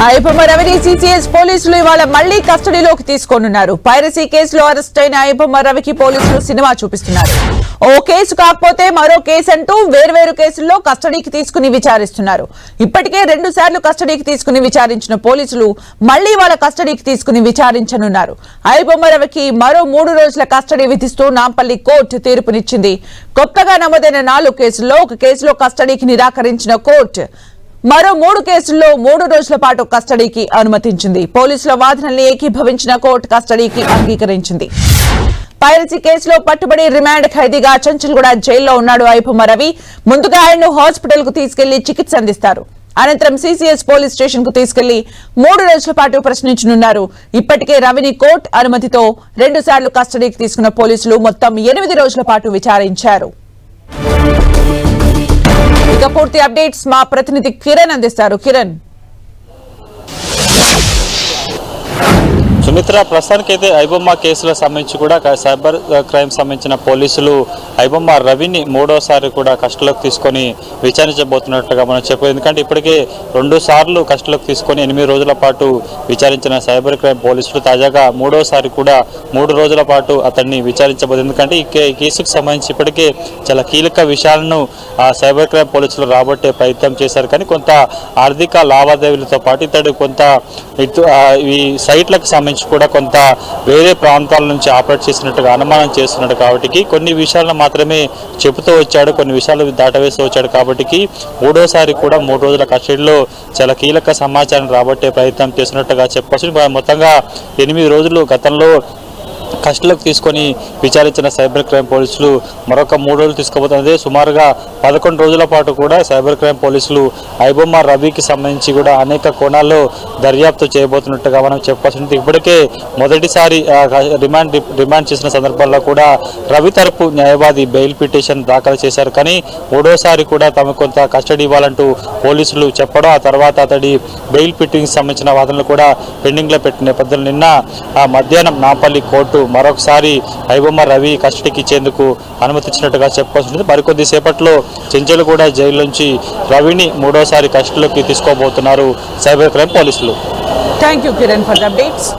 ఐబొమ్మ రవిని సిసిఎస్ పోలీసులు ఇవాళ మళ్లీ కస్టడీలోకి తీసుకోనున్నారు. పైరసీ కేసులో అరెస్ట్ అయిన ఐబొమ్మ రవికి పోలీసులు సినిమా చూపిస్తున్నారు. ఓ కేసు కాకపోతే మరో కేసు అంటూ వేర్వేరు కేసుల్లో కస్టడీకి తీసుకుని విచారిస్తున్నారు. ఇప్పటికే 2 సార్లు కస్టడీకి తీసుకుని విచారించిన పోలీసులు మళ్లీ వాళ్ళ కస్టడీకి తీసుకుని విచారించనున్నారు. ఐబొమ్మ రవికి మరో 3 రోజుల కస్టడీ విధిస్తూ నాంపల్లి కోర్టు తీర్పునిచ్చింది. కొత్తగా నమోదైన 4 కేసుల్లో ఒక కేసులో కస్టడీకి నిరాకరించిన కోర్టు మరో 3 కేసుల్లో 3 రోజుల పాటు కస్టడీకి అనుమతించింది. పోలీసుల వాదనల్ని ఏకీభవించిన కోర్టు కస్టడీకి అంగీకరించింది. పైరసీ కేసులో పట్టుబడి రిమాండ్ ఖైదీగా చంచల్గూడ జైల్లో ఉన్నాడు ఐబొమ్మ రవి. ముందుగా ఆయన్ను హాస్పిటల్ కు తీసుకెళ్లి చికిత్స అందిస్తారు. అనంతరం సిసిఎస్ పోలీస్ స్టేషన్ కు తీసుకెళ్లి 3 రోజుల పాటు ప్రశ్నించనున్నారు. ఇప్పటికే రవిని కోర్టు అనుమతితో 2 సార్లు కస్టడీకి తీసుకున్న పోలీసులు మొత్తం 8 రోజుల పాటు విచారించారు. ఇక పూర్తి అప్డేట్స్ మా ప్రతినిధి కిరణ్ అందిస్తారు. కిరణ్, సుమిత్ర, ప్రస్తుతానికైతే ఐబొమ్మ కేసుల సంబంధించి కూడా సైబర్ క్రైమ్ సంబంధించిన పోలీసులు ఐబొమ్మ రవిని 3వసారి కూడా కస్టడీలోకి తీసుకొని విచారించబోతున్నట్టుగా మనం చెప్పారు. ఎందుకంటే ఇప్పటికే 2 సార్లు కస్టడీలోకి తీసుకొని 8 రోజుల పాటు విచారించిన సైబర్ క్రైమ్ పోలీసులు తాజాగా 3వసారి కూడా 3 రోజుల పాటు అతన్ని విచారించబోతుంది. ఎందుకంటే ఈ కేసుకు సంబంధించి ఇప్పటికే చాలా కీలక విషయాలను సైబర్ క్రైమ్ పోలీసులు రాబట్టే ప్రయత్నం చేశారు. కానీ కొంత ఆర్థిక లావాదేవీలతో పాటు ఇతడు కొంత ఈ సైట్లకు సంబంధించి కూడా కొంత వేరే ప్రాంతాల నుంచి ఆపరేట్ చేసినట్టుగా అనుమానం చేస్తున్నట్టు కాబట్టి కొన్ని విషయాలను మాత్రమే చెబుతూ వచ్చాడు, కొన్ని విషయాలు దాటవేస్తూ వచ్చాడు. కాబట్టి 3వసారి కూడా 3 రోజుల కస్టడీలో చాలా కీలక సమాచారం రాబట్టే ప్రయత్నం చేస్తున్నట్టుగా చెప్పవచ్చు. మొత్తంగా 8 రోజులు గతంలో కస్టడీలోకి తీసుకొని విచారించిన సైబర్ క్రైమ్ పోలీసులు మరొక 3 రోజులు తీసుకోబోతున్నది. సుమారుగా 11 రోజుల పాటు కూడా సైబర్ క్రైమ్ పోలీసులు ఐబొమ్మ రవికి సంబంధించి కూడా అనేక కోణాల్లో దర్యాప్తు చేయబోతున్నట్టుగా మనం చెప్పాల్సింది. ఇప్పటికే మొదటిసారి రిమాండ్ చేసిన సందర్భంలో కూడా రవి తరపు న్యాయవాది బెయిల్ పిటిషన్ దాఖలు చేశారు. కానీ 3వసారి కూడా తమకు కొంత కస్టడీ ఇవ్వాలంటూ పోలీసులు చెప్పడం, ఆ తర్వాత అతడి బెయిల్ పిటిషన్కి సంబంధించిన వాదనలు కూడా పెండింగ్లో పెట్టిన నేపథ్యంలో నిన్న మధ్యాహ్నం నాంపల్లి కోర్టు మరొకసారి ఐబొమ్మ రవి కస్టడీకి ఇచ్చేందుకు అనుమతించినట్టుగా చెప్పుకోవాల్సింది. మరికొద్ది సేపట్లో చెంచల్గూడ జైలు నుంచి రవిని 3వసారి కస్టడీలోకి తీసుకోబోతున్నారు సైబర్ క్రైమ్ పోలీసులు. Thank you Kiran for the updates.